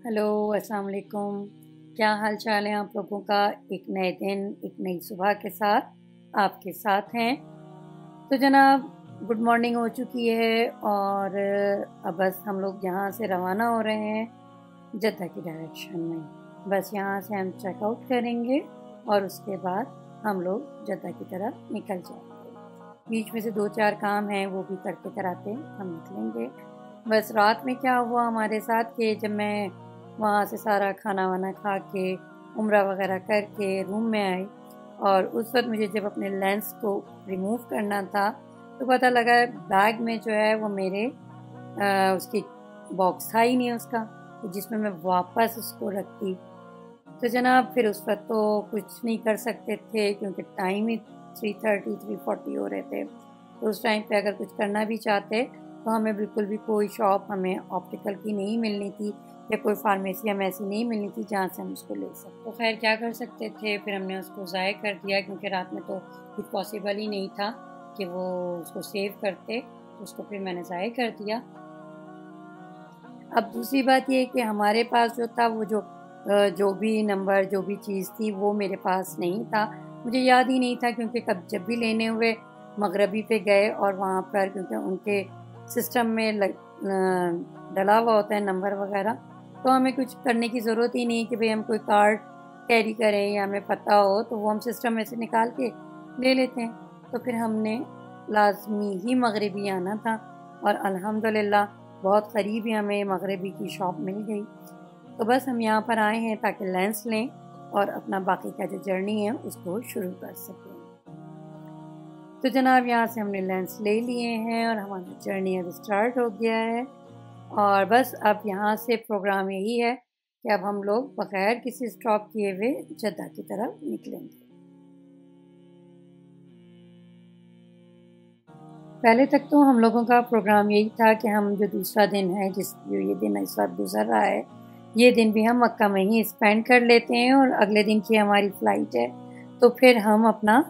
Hello, अस्सलाम वालेकुम। क्या हाल चाल है आप लोगों का। एक नए दिन, एक नई सुबह के साथ आपके साथ हैं। तो जनाब, गुड मॉर्निंग हो चुकी है और अब बस हम लोग यहाँ से रवाना हो रहे हैं जद्दा की डायरेक्शन में। बस यहाँ से हम चेकआउट करेंगे और उसके बाद हम लोग जद्दा की तरफ निकल जाएंगे। बीच में से 2-4 काम हैं, वो भी करते कराते हम निकलेंगे। बस रात में क्या हुआ हमारे साथ कि जब मैं वहाँ से सारा खाना वाना खा के उम्रा वगैरह करके रूम में आई और उस वक्त मुझे जब अपने लेंस को रिमूव करना था तो पता लगा बैग में जो है वो मेरे उसकी बॉक्स था ही नहीं उसका, तो जिसमें मैं वापस उसको रखती। तो जनाब फिर उस वक्त तो कुछ नहीं कर सकते थे क्योंकि टाइम ही 3:30-3:40 हो रहे थे। तो उस टाइम पे अगर कुछ करना भी चाहते तो हमें बिल्कुल भी कोई शॉप हमें ऑप्टिकल की नहीं मिलनी थी या कोई फार्मेसी हमें ऐसी नहीं मिलनी थी जहाँ से हम उसको ले सकते। तो खैर क्या कर सकते थे, फिर हमने उसको ज़ाय कर दिया क्योंकि रात में तो कुछ पॉसिबल ही नहीं था कि वो उसको सेव करते, तो उसको फिर मैंने ज़ाय कर दिया। अब दूसरी बात ये कि हमारे पास जो था वो जो भी नंबर जो भी चीज़ थी वो मेरे पास नहीं था, मुझे याद ही नहीं था क्योंकि कब जब भी लेने हुए मगरबी पे गए और वहाँ पर क्योंकि उनके सिस्टम में डला हुआ होता है नंबर वगैरह, तो हमें कुछ करने की ज़रूरत ही नहीं कि भाई हम कोई कार्ड कैरी करें या हमें पता हो, तो वो हम सिस्टम में से निकाल के ले लेते हैं। तो फिर हमने लाजमी ही मगरबी आना था और अल्हम्दुलिल्लाह बहुत करीब ही हमें मगरबी की शॉप मिल गई। तो बस हम यहाँ पर आए हैं ताकि लेंस लें और अपना बाकी का जो जर्नी है उसको शुरू कर सकें। तो जनाब यहाँ से हमने लेंस ले लिए हैं और हमारा जर्नी अब स्टार्ट हो गया है और बस अब यहाँ से प्रोग्राम यही है कि अब हम लोग बगैर किसी स्टॉप किए हुए जद्दा की तरफ निकलेंगे। पहले तक तो हम लोगों का प्रोग्राम यही था कि हम जो दूसरा दिन है जो ये दिन इस वक्त गुजर रहा है, ये दिन भी हम मक्का में ही स्पेंड कर लेते हैं और अगले दिन की हमारी फ़्लाइट है तो फिर हम अपना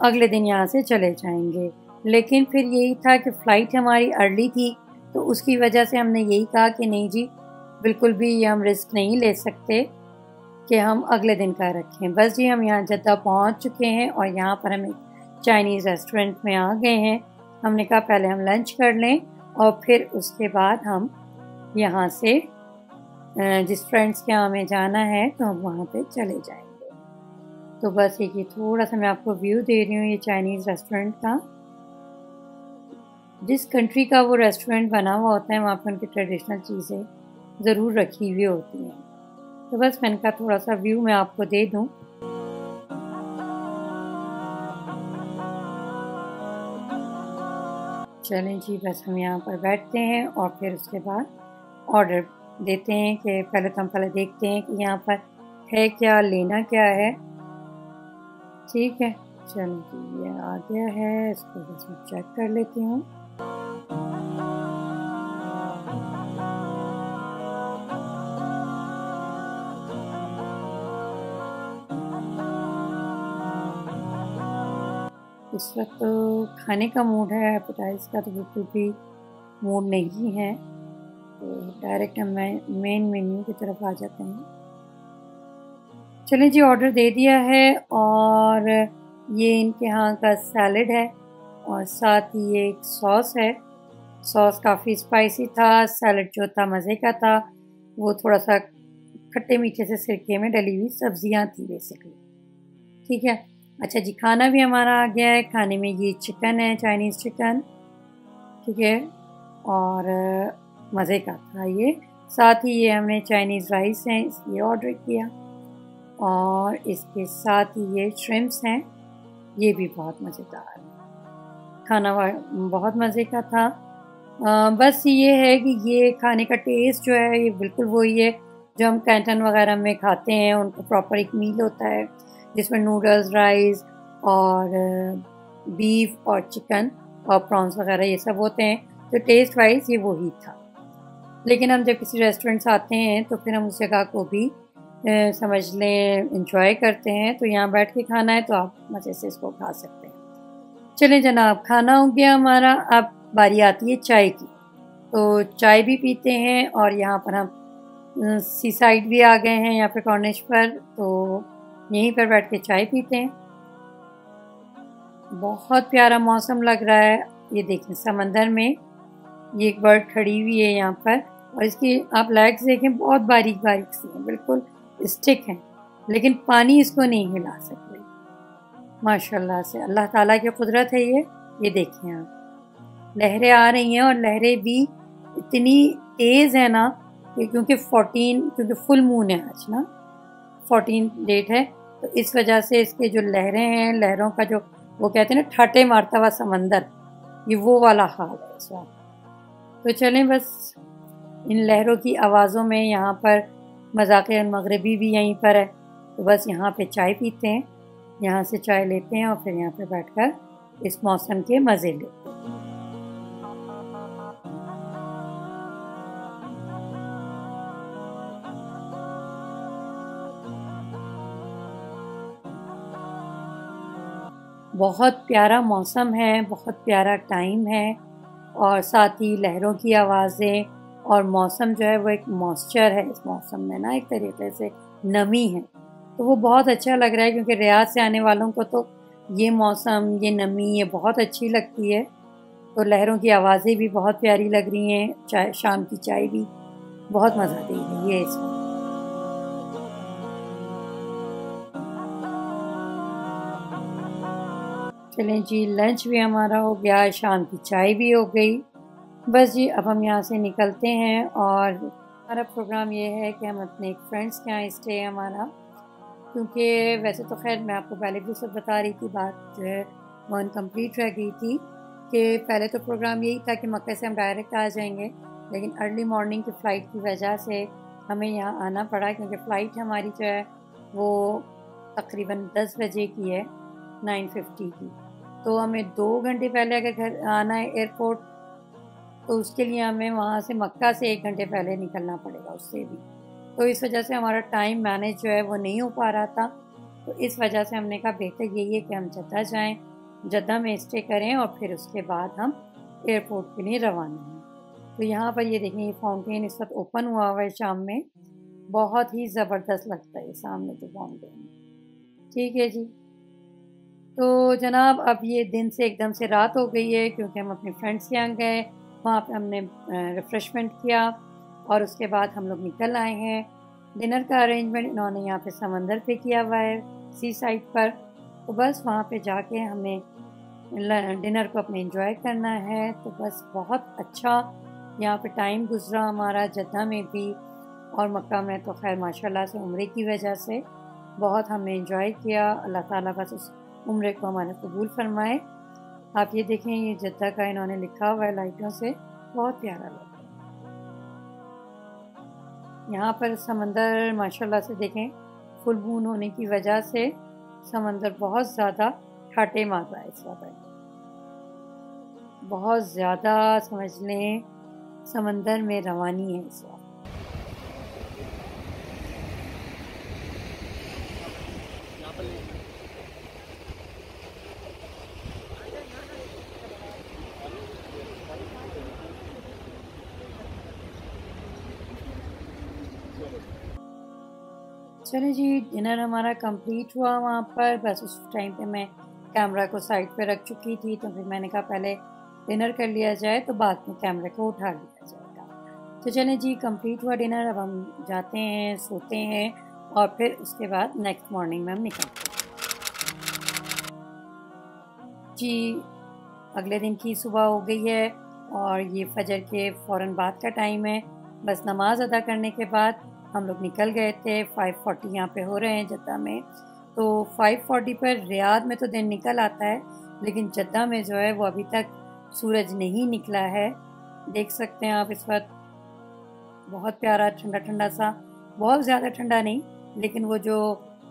अगले दिन यहाँ से चले जाएंगे। लेकिन फिर यही था कि फ़्लाइट हमारी अर्ली थी तो उसकी वजह से हमने यही कहा कि नहीं जी, बिल्कुल भी ये हम रिस्क नहीं ले सकते कि हम अगले दिन का रखें। बस जी हम यहाँ जद्दा पहुँच चुके हैं और यहाँ पर हम एक चाइनीज़ रेस्टोरेंट में आ गए हैं। हमने कहा पहले हम लंच कर लें और फिर उसके बाद हम यहाँ से जिस फ्रेंड्स के यहाँ हमें जाना है तो हम वहाँ पे चले जाएंगे। तो बस ये थोड़ा सा मैं आपको व्यू दे रही हूँ ये चाइनीज़ रेस्टोरेंट का। जिस कंट्री का वो रेस्टोरेंट बना हुआ होता है वहाँ पर उनकी ट्रेडिशनल चीज़ें ज़रूर रखी हुई होती हैं। तो बस मैंने कहा थोड़ा सा व्यू मैं आपको दे दूँ। चलें जी, बस हम यहाँ पर बैठते हैं और फिर उसके बाद ऑर्डर देते हैं कि पहले तो हम देखते हैं कि यहाँ पर है क्या, लेना क्या है। ठीक है, चलो जी ये आ गया है, इसको बस मैं चेक कर लेती हूँ। इस वक्त तो खाने का मूड है, एपेटाइज का तो बिल्कुल भी मूड नहीं है, तो डायरेक्ट हम मेन मेन्यू की तरफ आ जाते हैं। चलें जी, ऑर्डर दे दिया है और ये इनके यहाँ का सैलड है और साथ ही ये एक सॉस है। सॉस काफ़ी स्पाइसी था, सैलड जो था मज़े का था, वो थोड़ा सा खट्टे मीठे से सिरके में डली हुई सब्जियाँ थी बेसिकली। ठीक है, अच्छा जी, खाना भी हमारा आ गया है। खाने में ये चिकन है, चाइनीज़ चिकन, ठीक है, और मज़े का था ये। साथ ही ये हमने चाइनीज़ राइस हैं ये ऑर्डर किया और इसके साथ ही ये श्रिम्प्स हैं, ये भी बहुत मज़ेदार खाना, बहुत मज़े का था। बस ये है कि ये खाने का टेस्ट जो है ये बिल्कुल वही है जो हम कैंटीन वगैरह में खाते हैं। उनका प्रॉपर एक मील होता है जिसमें नूडल्स, राइस और बीफ और चिकन और प्रॉन्स वगैरह ये सब होते हैं, तो टेस्ट वाइज ये वही था। लेकिन हम जब किसी रेस्टोरेंट से आते हैं तो फिर हम उस जगह को भी समझ लें इंजॉय करते हैं, तो यहाँ बैठ के खाना है तो आप मज़े से इसको खा सकते हैं। चलें जनाब, खाना हो गया हमारा, अब बारी आती है चाय की। तो चाय भी पीते हैं और यहाँ पर हम सी साइड भी आ गए हैं यहाँ पे कॉर्निश पर, तो यहीं पर बैठ के चाय पीते हैं। बहुत प्यारा मौसम लग रहा है। ये देखें समंदर में ये एक बर्ड खड़ी हुई है यहाँ पर, और इसकी आप लेग्स देखें बहुत बारीक बारीक सी हैं, बिल्कुल स्टिक हैं, लेकिन पानी इसको नहीं हिला सकते। माशाल्लाह से अल्लाह ताला की कुदरत है ये देखें आप, लहरें आ रही हैं और लहरें भी इतनी तेज़ है ना कि क्योंकि फुल मून है आज ना, 14 डेट है, तो इस वजह से इसके जो लहरें हैं, लहरों का जो वो कहते हैं ना ठाटे मारता हुआ समंदर, ये वो वाला हाल है इस वक्त। तो चलें बस इन लहरों की आवाज़ों में, यहाँ पर मज़ाक़ मगरिबी भी यहीं पर है, तो बस यहाँ पे चाय पीते हैं, यहाँ से चाय लेते हैं और फिर यहाँ पे बैठकर इस मौसम के मज़े लेते हैं। बहुत प्यारा मौसम है, बहुत प्यारा टाइम है, और साथ ही लहरों की आवाज़ें, और मौसम जो है वो एक मॉइस्चर है इस मौसम में ना, एक तरीके से नमी है, तो वो बहुत अच्छा लग रहा है। क्योंकि रियाद से आने वालों को तो ये मौसम, ये नमी, ये बहुत अच्छी लगती है। तो लहरों की आवाज़ें भी बहुत प्यारी लग रही हैं, चाय, शाम की चाय भी बहुत मज़ा दे रही है इसमें। चलें जी, लंच भी हमारा हो गया, शाम की चाय भी हो गई। बस जी अब हम यहाँ से निकलते हैं, और हमारा प्रोग्राम ये है कि हम अपने एक फ्रेंड्स के यहाँ स्टे है हमारा, क्योंकि वैसे तो खैर मैं आपको पहले भी सब बता रही थी, बात जो है वो अनकम्प्लीट रह गई थी कि पहले तो प्रोग्राम यही था कि मक्के से हम डायरेक्ट आ जाएंगे, लेकिन अर्ली मॉर्निंग की फ़्लाइट की वजह से हमें यहाँ आना पड़ा, क्योंकि फ़्लाइट हमारी जो है वो तकरीबन 10 बजे की है, 9:50 की। तो हमें 2 घंटे पहले अगर घर आना है एयरपोर्ट, तो उसके लिए हमें वहाँ से मक्का से 1 घंटे पहले निकलना पड़ेगा, उससे भी। तो इस वजह से हमारा टाइम मैनेज जो है वो नहीं हो पा रहा था, तो इस वजह से हमने कहा बेहतर यही है कि हम जद्दा जाएं, जद्दा में स्टे करें और फिर उसके बाद हम एयरपोर्ट के लिए रवाना हों। तो यहाँ पर ये देखें, ये फाउंटेन इस वक्त ओपन हुआ हुआ है शाम में, बहुत ही ज़बरदस्त लगता है सामने जो फाउंटेन। ठीक है जी, तो जनाब अब ये दिन से एकदम से रात हो गई है, क्योंकि हम अपने फ्रेंड्स के यहाँ गए, वहाँ पे हमने रिफ़्रेशमेंट किया, और उसके बाद हम लोग निकल आए हैं। डिनर का अरेंजमेंट इन्होंने यहाँ पे समंदर पे किया हुआ है, सी साइड पर, तो बस वहाँ पे जाके हमें डिनर को अपने एंजॉय करना है। तो बस बहुत अच्छा यहाँ पे टाइम गुजरा हमारा जद्दा में भी, और मक्का में तो खैर माशाल्लाह से उम्रे की वजह से बहुत हमने एंजॉय किया। अल्लाह ताला बस उस उम्रे को हमारे कबूल फरमाए। आप ये देखें, ये जद्दा का इन्होंने लिखा हुआ है लाइटों से, बहुत प्यारा लगा। यहाँ पर समंदर माशाल्लाह से देखें, फुल मून होने की वजह से समंदर बहुत ज़्यादा ठाटे मार रहा है इस वक्त, बहुत ज़्यादा समझ लें समंदर में रवानी है इस वक्त। चलिए जी, डिनर हमारा कंप्लीट हुआ वहाँ पर। बस उस टाइम पे मैं कैमरा को साइड पे रख चुकी थी, तो फिर मैंने कहा पहले डिनर कर लिया जाए तो बाद में कैमरे को उठा लिया जाएगा। तो चलिए जी, कंप्लीट हुआ डिनर, अब हम जाते हैं, सोते हैं, और फिर उसके बाद नेक्स्ट मॉर्निंग में हम निकलते हैं जी। अगले दिन की सुबह हो गई है, और ये फजर के फ़ौरन बाद का टाइम है। बस नमाज अदा करने के बाद हम लोग निकल गए थे। 5:40 यहाँ पे हो रहे हैं जद्दा में, तो 5:40 पर रियाद में तो दिन निकल आता है, लेकिन जद्दा में जो है वो अभी तक सूरज नहीं निकला है। देख सकते हैं आप इस वक्त बहुत प्यारा ठंडा ठंडा सा, बहुत ज़्यादा ठंडा नहीं, लेकिन वो जो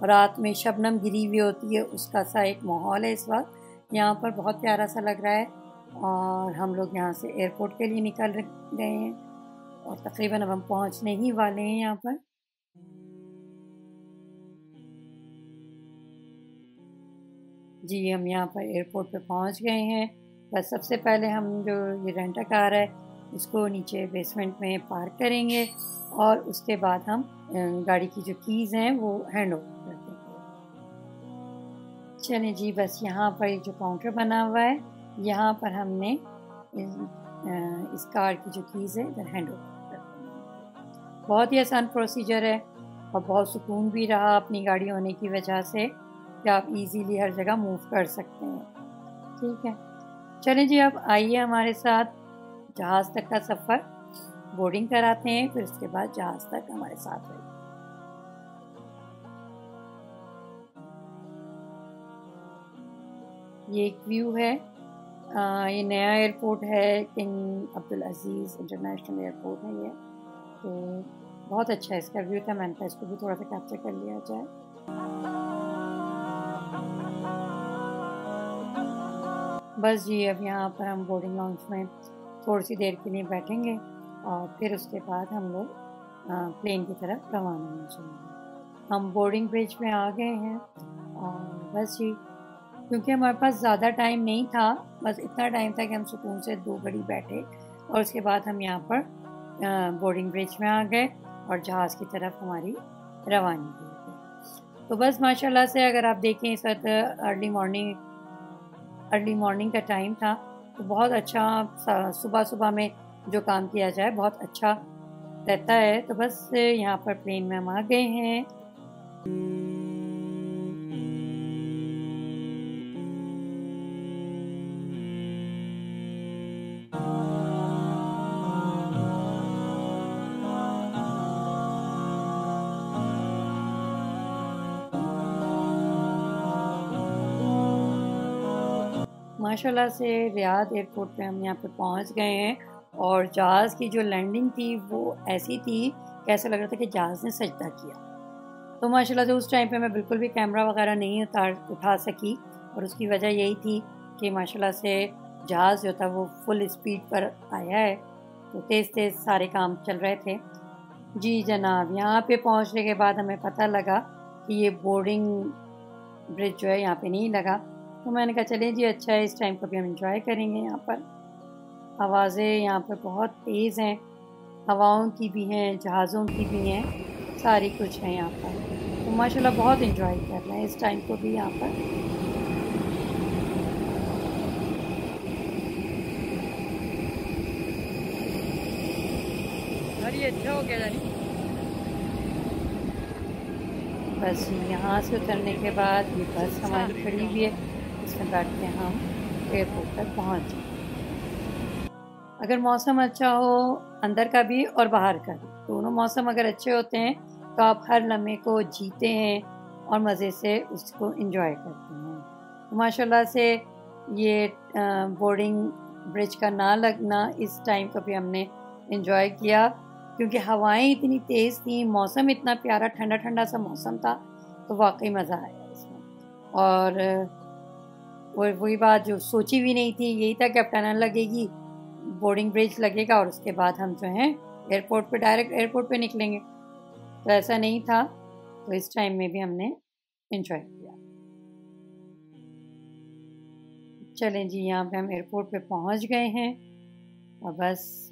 रात में शबनम गिरी हुई होती है उसका सा एक माहौल है इस वक्त यहाँ पर, बहुत प्यारा सा लग रहा है। और हम लोग यहाँ से एयरपोर्ट के लिए निकल गए हैं, और तकरीबन अब हम पहुँचने ही वाले हैं यहाँ पर। जी हम यहाँ पर एयरपोर्ट पे पहुँच गए हैं। बस सबसे पहले हम जो ये रेंटा कार है उसको नीचे बेसमेंट में पार्क करेंगे और उसके बाद हम गाड़ी की जो कीज़ हैं वो हैंड ओवर कर देंगे। चलें जी, बस यहाँ पर जो काउंटर बना हुआ है यहाँ पर हमने इस कार की जो कीज़ है इधर हैंड ओवर कर देंगे। बहुत ही आसान प्रोसीजर है और बहुत सुकून भी रहा अपनी गाड़ी होने की वजह से कि आप इजीली हर जगह मूव कर सकते हैं। ठीक है, चलें जी, अब आइए हमारे साथ जहाज़ तक का सफ़र बोर्डिंग कराते हैं, फिर उसके बाद जहाज़ तक हमारे साथ रहिए। ये एक व्यू है, ये नया एयरपोर्ट है, किंग अब्दुल अजीज़ इंटरनेशनल एयरपोर्ट है ये, तो बहुत अच्छा है इसका व्यू था। मैंने कहा इसको भी थोड़ा सा कैप्चर कर लिया जाए। बस जी, अब यहाँ पर हम बोर्डिंग लाउंज में थोड़ी सी देर के लिए बैठेंगे और फिर उसके बाद हम लोग प्लेन की तरफ रवाना हो जाएंगे। हम बोर्डिंग ब्रिज में आ गए हैं और बस जी, क्योंकि हमारे पास ज़्यादा टाइम नहीं था, बस इतना टाइम था कि हम सुकून से 2 घड़ी बैठे और उसके बाद हम यहाँ पर बोर्डिंग ब्रिज में आ गए और जहाज़ की तरफ हमारी रवानगी हो गई। तो बस माशाल्लाह से अगर आप देखें इस वक्त अर्ली मॉर्निंग का टाइम था, तो बहुत अच्छा सुबह सुबह में जो काम किया जाए बहुत अच्छा रहता है। तो बस यहाँ पर प्लेन में हम आ गए हैं। माशाल्लाह से रियाद एयरपोर्ट पे हम यहाँ पे पहुँच गए हैं और जहाज़ की जो लैंडिंग थी वो ऐसी थी कि ऐसा लग रहा था कि जहाज़ ने सजदा किया। तो माशाल्लाह से उस टाइम पे मैं बिल्कुल भी कैमरा वगैरह नहीं उठा सकी और उसकी वजह यही थी कि माशाल्लाह से जहाज़ जो था वो फुल स्पीड पर आया है, तो तेज़ तेज़ सारे काम चल रहे थे। जी जनाब, यहाँ पे पहुँचने के बाद हमें पता लगा कि ये बोर्डिंग ब्रिज जो है यहाँ पे नहीं लगा, तो मैंने कहा चलिए जी, अच्छा है, इस टाइम को भी हम इंजॉय करेंगे। यहाँ पर आवाज़ें यहाँ पर बहुत तेज़ हैं, हवाओं की भी हैं, जहाज़ों की भी हैं, सारी कुछ है यहाँ पर। तो माशाल्लाह बहुत इंजॉय कर रहे हैं इस टाइम को भी यहाँ पर। अरे अच्छा हो गया जानी। बस यहाँ से उतरने के बाद ये बस हमारी खड़ी हुई है, इसमें बैठ के हम एयरपोर्ट तक पहुँच जाए। अगर मौसम अच्छा हो, अंदर का भी और बाहर का भी, दोनों मौसम अगर अच्छे होते हैं तो आप हर लम्हे को जीते हैं और मज़े से उसको एंजॉय करते हैं। तो माशाल्लाह से ये बोर्डिंग ब्रिज का ना लगना, इस टाइम को भी हमने एंजॉय किया क्योंकि हवाएं इतनी तेज़ थी, मौसम इतना प्यारा ठंडा ठंडा सा मौसम था, तो वाकई मज़ा आया इसमें। और वही बात जो सोची भी नहीं थी, यही था कि अब टनल लगेगी, बोर्डिंग ब्रिज लगेगा और उसके बाद हम जो हैं एयरपोर्ट पे डायरेक्ट एयरपोर्ट पे निकलेंगे, तो ऐसा नहीं था। तो इस टाइम में भी हमने एंजॉय किया। चलें जी, यहाँ पे हम एयरपोर्ट पे पहुँच गए हैं और बस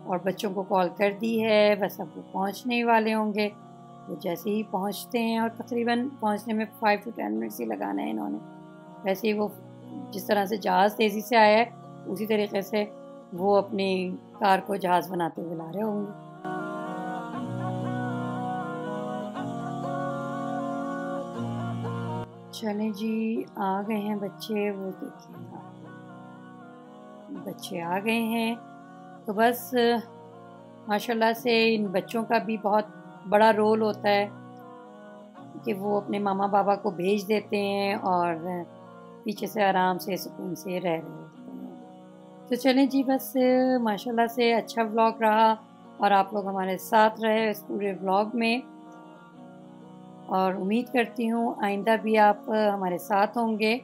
और बच्चों को कॉल कर दी है, बस अब वो पहुँचने ही वाले होंगे। तो जैसे ही पहुँचते हैं, और तकरीबन पहुँचने में 5 to 10 मिनट्स ही लगाना है इन्होंने, वैसे ही वो जिस तरह से जहाज़ तेज़ी से आया है उसी तरीके से वो अपनी कार को जहाज़ बनाते हुए ला रहे होंगे। चलें जी, आ गए हैं बच्चे, वो देखिए बच्चे आ गए हैं। तो बस माशाल्लाह से इन बच्चों का भी बहुत बड़ा रोल होता है कि वो अपने मामा बाबा को भेज देते हैं और पीछे से आराम से सुकून से रह रहे होते हैं। तो चलें जी, बस माशाल्लाह से अच्छा व्लॉग रहा और आप लोग हमारे साथ रहे इस पूरे व्लॉग में, और उम्मीद करती हूँ आइंदा भी आप हमारे साथ होंगे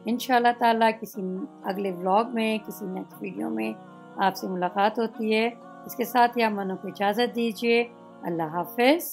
इंशाल्लाह ताला। किसी अगले व्लॉग में, किसी नेक्स्ट वीडियो में आपसे मुलाकात होती है। इसके साथ ही आप मनो को इजाज़त दीजिए। अल्लाह हाफ़िज़।